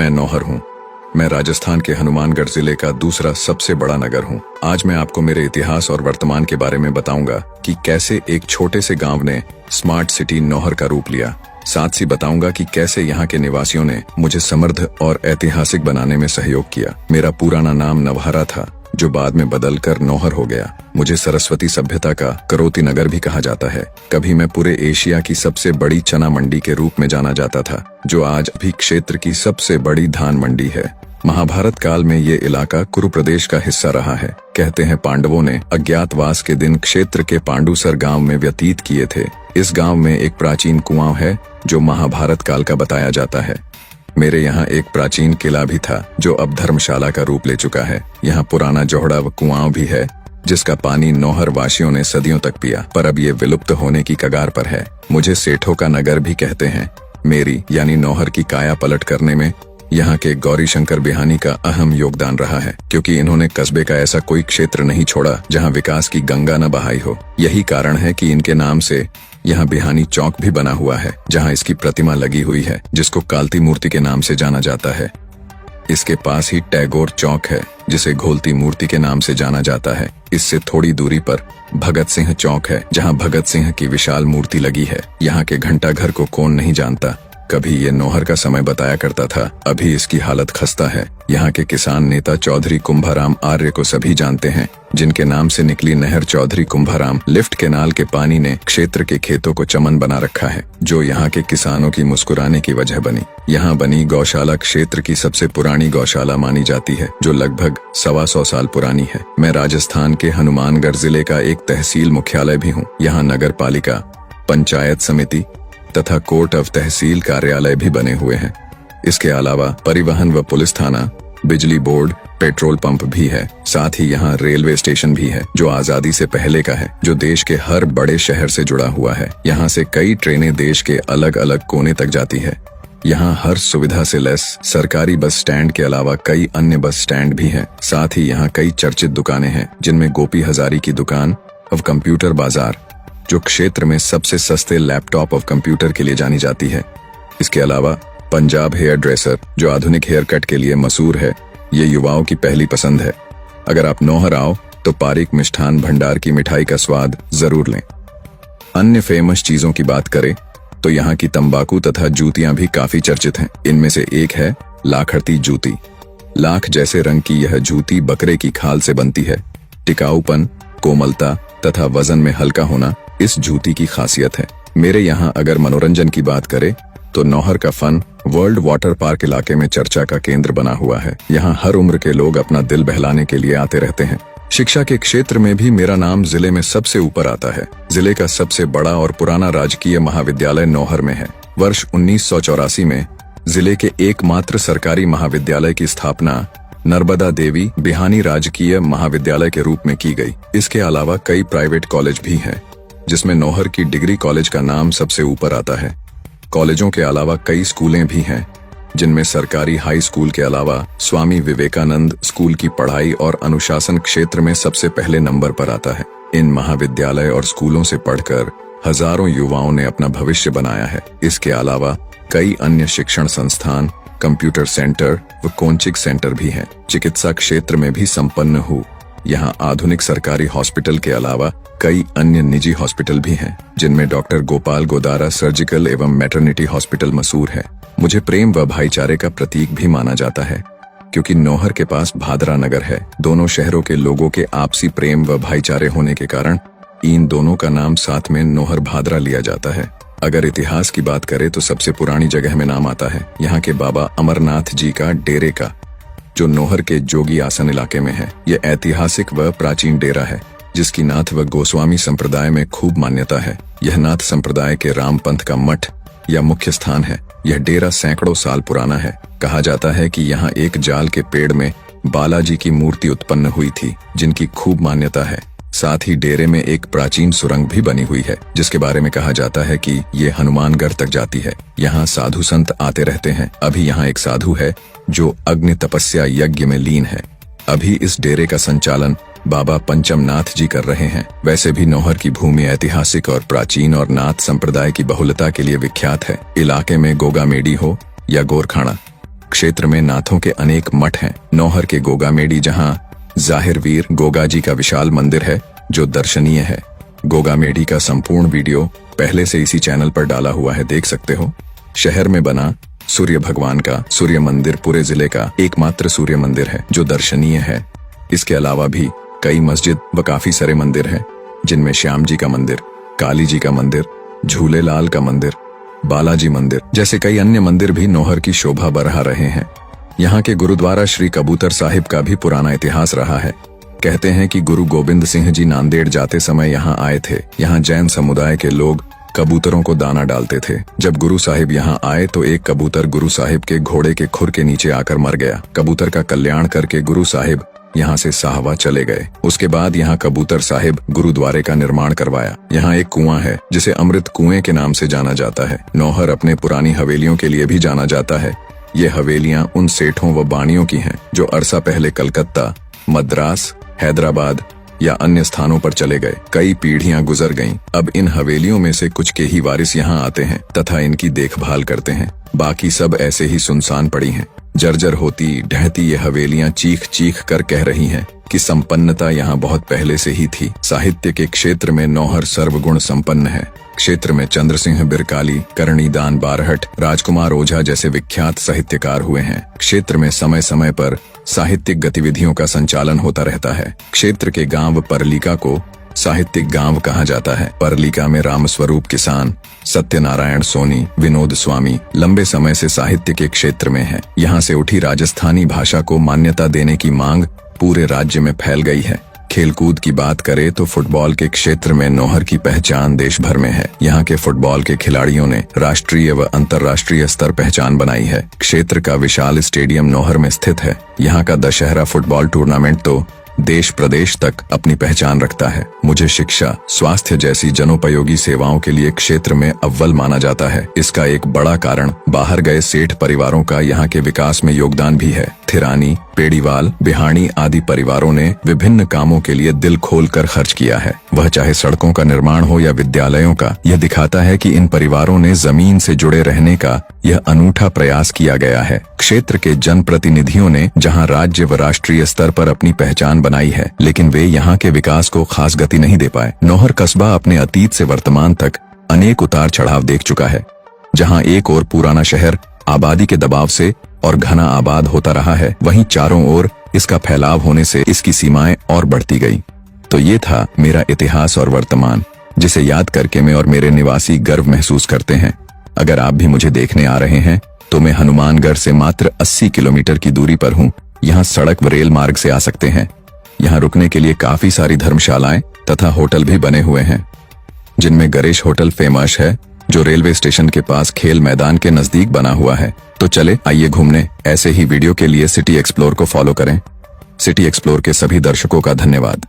मैं नौहर हूँ। मैं राजस्थान के हनुमानगढ़ जिले का दूसरा सबसे बड़ा नगर हूँ। आज मैं आपको मेरे इतिहास और वर्तमान के बारे में बताऊंगा कि कैसे एक छोटे से गांव ने स्मार्ट सिटी नौहर का रूप लिया। साथ ही बताऊंगा कि कैसे यहाँ के निवासियों ने मुझे समृद्ध और ऐतिहासिक बनाने में सहयोग किया। मेरा पुराना नाम नवहरा था, जो बाद में बदलकर नौहर हो गया। मुझे सरस्वती सभ्यता का करोती नगर भी कहा जाता है। कभी मैं पूरे एशिया की सबसे बड़ी चना मंडी के रूप में जाना जाता था, जो आज भी क्षेत्र की सबसे बड़ी धान मंडी है। महाभारत काल में ये इलाका कुरु प्रदेश का हिस्सा रहा है। कहते हैं पांडवों ने अज्ञातवास के दिन क्षेत्र के पांडुसर गांव में व्यतीत किए थे। इस गांव में एक प्राचीन कुआं है जो महाभारत काल का बताया जाता है। मेरे यहाँ एक प्राचीन किला भी था जो अब धर्मशाला का रूप ले चुका है। यहाँ पुराना जोहड़ा व कुआं भी है जिसका पानी नौहर वासियों ने सदियों तक पिया, पर अब ये विलुप्त होने की कगार पर है। मुझे सेठों का नगर भी कहते हैं। मेरी यानी नौहर की काया पलट करने में यहाँ के गौरी शंकर बिहानी का अहम योगदान रहा है, क्योंकि इन्होंने कस्बे का ऐसा कोई क्षेत्र नहीं छोड़ा जहाँ विकास की गंगा न बहाई हो। यही कारण है कि इनके नाम से यहाँ बिहानी चौक भी बना हुआ है, जहाँ इसकी प्रतिमा लगी हुई है, जिसको कालती मूर्ति के नाम से जाना जाता है। इसके पास ही टैगोर चौक है, जिसे घोलती मूर्ति के नाम से जाना जाता है। इससे थोड़ी दूरी पर भगत सिंह चौक है, जहाँ भगत सिंह की विशाल मूर्ति लगी है। यहाँ के घंटा घर को कौन नहीं जानता। कभी ये नौहर का समय बताया करता था, अभी इसकी हालत खस्ता है। यहाँ के किसान नेता चौधरी कुंभाराम आर्य को सभी जानते हैं, जिनके नाम से निकली नहर चौधरी कुंभाराम लिफ्ट केनाल के पानी ने क्षेत्र के खेतों को चमन बना रखा है, जो यहाँ के किसानों की मुस्कुराने की वजह बनी। यहाँ बनी गौशाला क्षेत्र की सबसे पुरानी गौशाला मानी जाती है, जो लगभग 125 साल पुरानी है। मैं राजस्थान के हनुमानगढ़ जिले का एक तहसील मुख्यालय भी हूँ। यहाँ नगर पालिका, पंचायत समिति तथा कोर्ट ऑफ तहसील कार्यालय भी बने हुए हैं। इसके अलावा परिवहन व पुलिस थाना, बिजली बोर्ड, पेट्रोल पंप भी है। साथ ही यहाँ रेलवे स्टेशन भी है, जो आजादी से पहले का है, जो देश के हर बड़े शहर से जुड़ा हुआ है। यहाँ से कई ट्रेनें देश के अलग अलग कोने तक जाती है। यहाँ हर सुविधा से लैस सरकारी बस स्टैंड के अलावा कई अन्य बस स्टैंड भी हैं। साथ ही यहाँ कई चर्चित दुकानें हैं, जिनमें गोपी हजारी की दुकान और कंप्यूटर बाजार, जो क्षेत्र में सबसे सस्ते लैपटॉप और कंप्यूटर के लिए जानी जाती है। इसके अलावा पंजाब हेयर ड्रेसर, जो आधुनिक हेयर कट के लिए मशहूर है, ये युवाओं की पहली पसंद है। अगर आप नौहर आओ तो पारिक मिष्ठान भंडार की मिठाई का स्वाद जरूर लें। अन्य फेमस चीजों की बात करें तो यहाँ की तंबाकू तथा जूतियां भी काफी चर्चित हैं। इनमें से एक है लाखड़ती जूती। लाख जैसे रंग की यह जूती बकरे की खाल से बनती है। टिकाऊपन, कोमलता तथा वजन में हल्का होना इस जूती की खासियत है। मेरे यहाँ अगर मनोरंजन की बात करें तो नौहर का फन वर्ल्ड वाटर पार्क इलाके में चर्चा का केंद्र बना हुआ है। यहाँ हर उम्र के लोग अपना दिल बहलाने के लिए आते रहते हैं। शिक्षा के क्षेत्र में भी मेरा नाम जिले में सबसे ऊपर आता है। जिले का सबसे बड़ा और पुराना राजकीय महाविद्यालय नौहर में है। वर्ष 1984 में जिले के एकमात्र सरकारी महाविद्यालय की स्थापना नर्मदा देवी बिहानी राजकीय महाविद्यालय के रूप में की गई। इसके अलावा कई प्राइवेट कॉलेज भी हैं, जिसमें नौहर की डिग्री कॉलेज का नाम सबसे ऊपर आता है। कॉलेजों के अलावा कई स्कूलें भी हैं, जिनमें सरकारी हाई स्कूल के अलावा स्वामी विवेकानंद स्कूल की पढ़ाई और अनुशासन क्षेत्र में सबसे पहले नंबर पर आता है। इन महाविद्यालय और स्कूलों से पढ़कर हजारों युवाओं ने अपना भविष्य बनाया है। इसके अलावा कई अन्य शिक्षण संस्थान, कंप्यूटर सेंटर व कोचिंग सेंटर भी हैं। चिकित्सा क्षेत्र में भी संपन्न हूँ। यहाँ आधुनिक सरकारी हॉस्पिटल के अलावा कई अन्य निजी हॉस्पिटल भी हैं, जिनमें डॉक्टर गोपाल गोदारा सर्जिकल एवं मैटरनिटी हॉस्पिटल मशहूर है। मुझे प्रेम व भाईचारे का प्रतीक भी माना जाता है, क्योंकि नौहर के पास भादरा नगर है। दोनों शहरों के लोगों के आपसी प्रेम व भाईचारे होने के कारण इन दोनों का नाम साथ में नौहर भादरा लिया जाता है। अगर इतिहास की बात करें तो सबसे पुरानी जगह में नाम आता है यहाँ के बाबा अमरनाथ जी का डेरे का, जो नौहर के जोगी आसन इलाके में है। यह ऐतिहासिक व प्राचीन डेरा है, जिसकी नाथ व गोस्वामी संप्रदाय में खूब मान्यता है। यह नाथ संप्रदाय के रामपंथ का मठ या मुख्य स्थान है। यह डेरा सैकड़ों साल पुराना है। कहा जाता है कि यहाँ एक जाल के पेड़ में बालाजी की मूर्ति उत्पन्न हुई थी, जिनकी खूब मान्यता है। साथ ही डेरे में एक प्राचीन सुरंग भी बनी हुई है, जिसके बारे में कहा जाता है कि ये हनुमानगढ़ तक जाती है। यहाँ साधु संत आते रहते हैं। अभी यहाँ एक साधु है जो अग्नि तपस्या यज्ञ में लीन है। अभी इस डेरे का संचालन बाबा पंचमनाथ जी कर रहे हैं। वैसे भी नौहर की भूमि ऐतिहासिक और प्राचीन और नाथ संप्रदाय की बहुलता के लिए विख्यात है। इलाके में गोगामेडी हो या गोरखाना, क्षेत्र में नाथों के अनेक मठ हैं। नौहर के गोगामेडी जहां जाहिर वीर गोगा जी का विशाल मंदिर है जो दर्शनीय है। गोगामेडी का संपूर्ण वीडियो पहले से इसी चैनल पर डाला हुआ है, देख सकते हो। शहर में बना सूर्य भगवान का सूर्य मंदिर पूरे जिले का एकमात्र सूर्य मंदिर है जो दर्शनीय है। इसके अलावा भी कई मस्जिद व काफी सारे मंदिर हैं, जिनमें श्याम जी का मंदिर, काली जी का मंदिर, झूलेलाल का मंदिर, बालाजी मंदिर जैसे कई अन्य मंदिर भी नौहर की शोभा बढ़ा रहे हैं। यहाँ के गुरुद्वारा श्री कबूतर साहिब का भी पुराना इतिहास रहा है। कहते हैं कि गुरु गोविंद सिंह जी नांदेड़ जाते समय यहाँ आए थे। यहाँ जैन समुदाय के लोग कबूतरों को दाना डालते थे। जब गुरु साहिब यहाँ आए तो एक कबूतर गुरु साहिब के घोड़े के खुर के नीचे आकर मर गया। कबूतर का कल्याण करके गुरु साहिब यहाँ से साहवा चले गए। उसके बाद यहाँ कबूतर साहिब गुरुद्वारे का निर्माण करवाया। यहाँ एक कुआं है जिसे अमृत कुएं के नाम से जाना जाता है। नौहर अपने पुरानी हवेलियों के लिए भी जाना जाता है। ये हवेलियां उन सेठों व बाणियों की हैं जो अरसा पहले कलकत्ता, मद्रास, हैदराबाद या अन्य स्थानों पर चले गए। कई पीढ़ियां गुजर गईं। अब इन हवेलियों में से कुछ के ही वारिस यहाँ आते हैं तथा इनकी देखभाल करते हैं। बाकी सब ऐसे ही सुनसान पड़ी हैं। जर्जर होती ढहती ये हवेलियां चीख चीख कर कह रही हैं कि संपन्नता यहाँ बहुत पहले से ही थी। साहित्य के क्षेत्र में नौहर सर्वगुण संपन्न है। क्षेत्र में चंद्र सिंह बिरकाली, करणीदान बारहट, राजकुमार ओझा जैसे विख्यात साहित्यकार हुए हैं। क्षेत्र में समय समय पर साहित्यिक गतिविधियों का संचालन होता रहता है। क्षेत्र के गांव परलिका को साहित्यिक गांव कहा जाता है। परलिका में रामस्वरूप किसान, सत्यनारायण सोनी, विनोद स्वामी लंबे समय से साहित्य के क्षेत्र में है। यहाँ से उठी राजस्थानी भाषा को मान्यता देने की मांग पूरे राज्य में फैल गई है। खेलकूद की बात करें तो फुटबॉल के क्षेत्र में नौहर की पहचान देश भर में है। यहाँ के फुटबॉल के खिलाड़ियों ने राष्ट्रीय व अंतर्राष्ट्रीय स्तर पहचान बनाई है। क्षेत्र का विशाल स्टेडियम नौहर में स्थित है। यहाँ का दशहरा फुटबॉल टूर्नामेंट तो देश प्रदेश तक अपनी पहचान रखता है। मुझे शिक्षा, स्वास्थ्य जैसी जनोपयोगी सेवाओं के लिए क्षेत्र में अव्वल माना जाता है। इसका एक बड़ा कारण बाहर गए सेठ परिवारों का यहाँ के विकास में योगदान भी है। थिरानी, पेड़ीवाल, बिहाणी आदि परिवारों ने विभिन्न कामों के लिए दिल खोलकर खर्च किया है। वह चाहे सड़कों का निर्माण हो या विद्यालयों का। यह दिखाता है कि इन परिवारों ने जमीन से जुड़े रहने का यह अनूठा प्रयास किया गया है। क्षेत्र के जनप्रतिनिधियों ने जहां राज्य व राष्ट्रीय स्तर पर अपनी पहचान बनाई है, लेकिन वे यहाँ के विकास को खास गति नहीं दे पाए। नौहर कस्बा अपने अतीत से वर्तमान तक अनेक उतार चढ़ाव देख चुका है। जहाँ एक ओर पुराना शहर आबादी के दबाव से और घना आबाद होता रहा है, वहीं चारों ओर इसका फैलाव होने से इसकी सीमाएं और बढ़ती गई। तो ये था मेरा इतिहास और वर्तमान, जिसे याद करके मैं और मेरे निवासी गर्व महसूस करते हैं। अगर आप भी मुझे देखने आ रहे हैं तो मैं हनुमानगढ़ से मात्र 80 किलोमीटर की दूरी पर हूँ। यहाँ सड़क व रेल मार्ग से आ सकते हैं। यहाँ रुकने के लिए काफी सारी धर्मशालाएं तथा होटल भी बने हुए हैं, जिनमें गणेश होटल फेमस है जो रेलवे स्टेशन के पास खेल मैदान के नजदीक बना हुआ है। तो चले आइए घूमने। ऐसे ही वीडियो के लिए सिटी एक्सप्लोर को फॉलो करें। सिटी एक्सप्लोर के सभी दर्शकों का धन्यवाद।